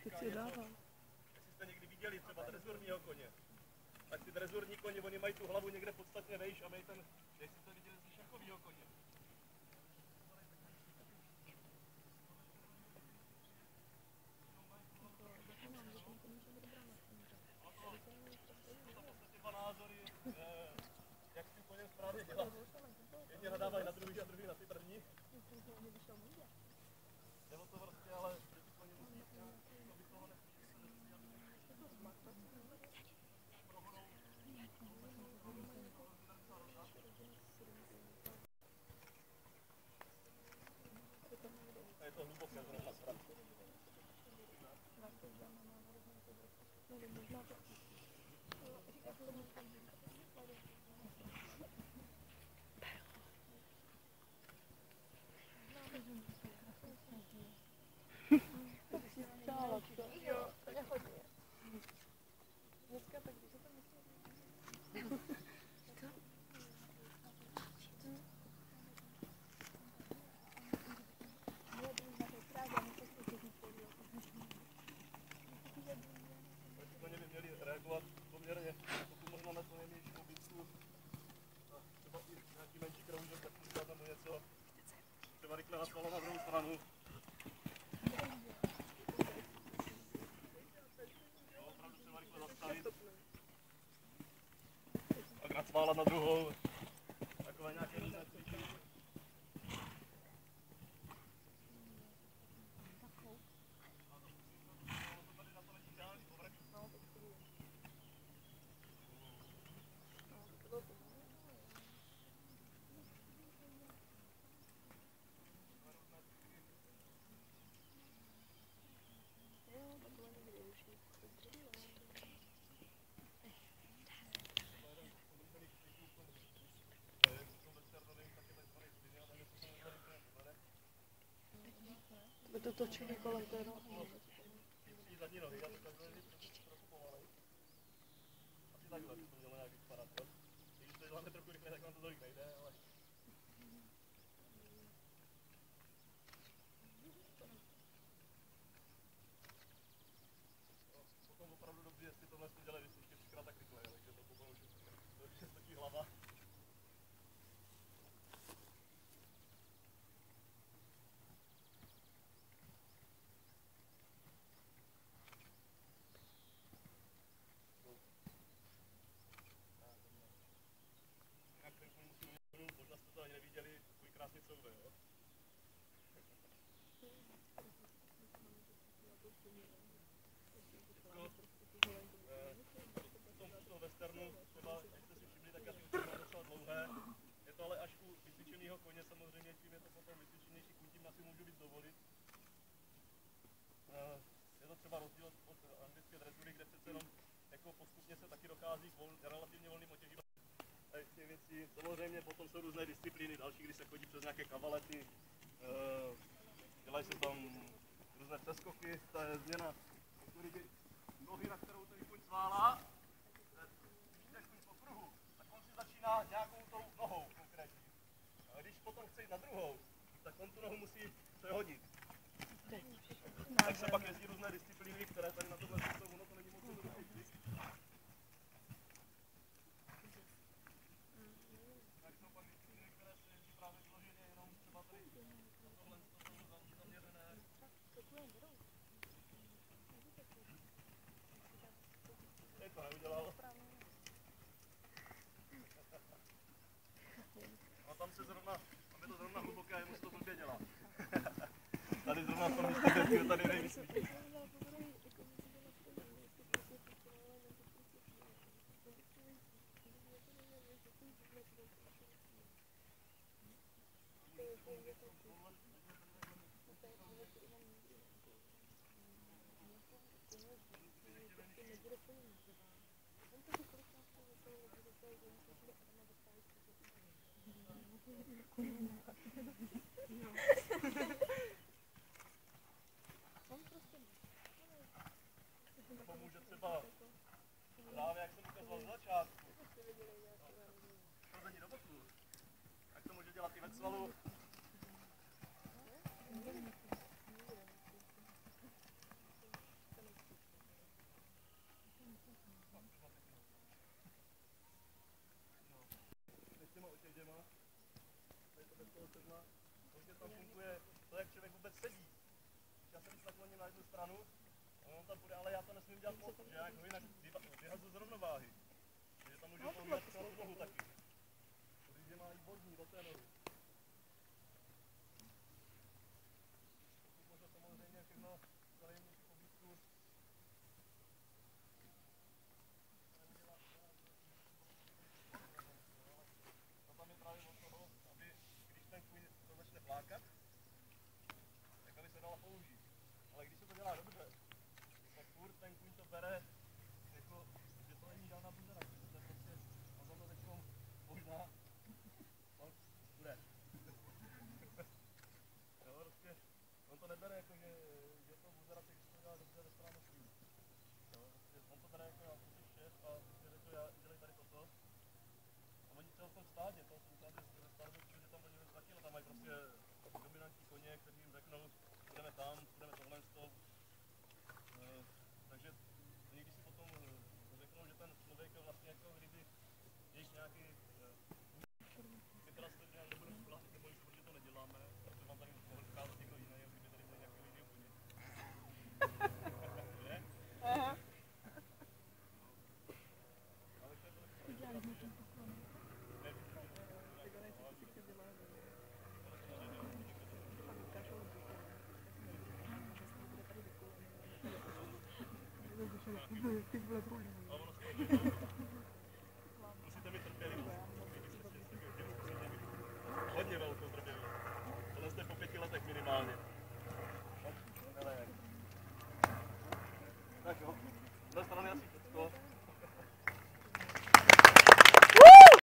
Teď si dával. Jestli jste někdy viděli třeba drezurního koně, tak ty drezurní koně, oni mají tu hlavu někde podstatně vejš a mají ten, jestli jste viděli z šachovýho koně. Dva názory, jak s tím koněm správně dělat. Jedni nadávají na druhý a druhý na ty první. Nebo to prostě, ale že ty koně musí jít nějak, to by toho a je to hluboké zrovna strach. Jo, to nechodí. Dneska tak, když se to myslí. Oni by měli reagovat poměrně, pokud možná na to nejmenší obytku. Třeba i nějaký menší kroužek, tak můžeme tam něco třeba rychle naspalo na druhou stranu. Jo, opravdu třeba rychle zastavit. Pak nacválat na druhou. Takové nějaké různé cvičení. By to točili kolem té nohy. Ty zadní nohy, a to takhle trochu pomalej. Asi takhle by to mělo nějak vypadat, jo. Když to děláme trochu rychle, tak nám to tolik nejde, ale... Potom opravdu dobře, jestli tohle jsme dělali ještě 3krát tak rychle, takže to potom už je stočí hlava. Možná jste to ani neviděli, takový krásný soude, jo? V tom westernu, třeba, jak jste si všimli, tak já ty uši mám docela dlouhé. Je to ale až u vycvičeného koně, samozřejmě tím je to potom vycvičenější, tím asi můžu víc dovolit. Je to třeba rozdíl od anglické dresury, kde přece jenom jako postupně se taky dochází k relativně volným otěžím. Těch věcí. Samozřejmě potom jsou různé disciplíny další, když se chodí přes nějaké kavalety, dělají se tam různé přeskoky, to je změna nohy, na kterou ten koň sválá. Když jdeš po kruhu, tak on si začíná nějakou tou nohou konkrétně. A když potom chce jít na druhou, tak on tu nohu musí přehodit. Tak se pak jezdí různé disciplíny, které tady na tohle jsou, ono to není moc jednoduché. Tak jsou pak disciplíny, které se jezdí právě složeně, jenom třeba tady tohle jsou zaměřené. Teď to neudělal. A tam se zrovna, tam je to zrovna hluboké a jemu se to blbě dělá. Tady zrovna v tom místě, tady nejvíc. Pomůže třeba právě, jak jsem ukazoval z začátku. Chození do boku. Tak to může dělat i ve svalu. tam funguje to, jak člověk vůbec sedí. Já se když nakloním na jednu stranu, on tam bude, ale já to nesmím dělat moc, protože já ho jinak vyhazu z rovnováhy. Takže tam můžu pomlet celou nohu taky. Protože má jít bodní do té nohy. Pokud možno samozřejmě všechno za nejmenší pobídku. A tam je právě od toho, aby když ten kůň to začne flákat, tak aby se dala použít. Ale když se to dělá dobře, tak furt ten kůň to bere, jako, že to není žádná buzera, že to je prostě, a za to teďkom možná, on bude. Jo, prostě, on to nebere jako, že to buzera, když se to dělá dobře ve správnosti. Jo, prostě, on to bere jako já jsem šéf a prostě řekl, já dělej tady toto. A oni třeba v tom stádě, to jsou stádě, protože tam oni ztratili, tam mají prostě dominantní koně, kteří jim řeknou, budeme tam, budeme tohle z toho. Takže někdy si potom řeknou, že ten člověk vlastně jako kdyby jejich nějaký ty teda se nějak nebudou souhlasit, nebojím se, protože to neděláme, protože vám tady mohl ukázat někdo jiný, kdyby tady byl nějaký jiný koně. Ne? Aha. Ale to je to musíte mít trpělivost. Hodně velkou trpělivost. Tohle jste po 5 letech minimálně. Tak jo, z té strany asi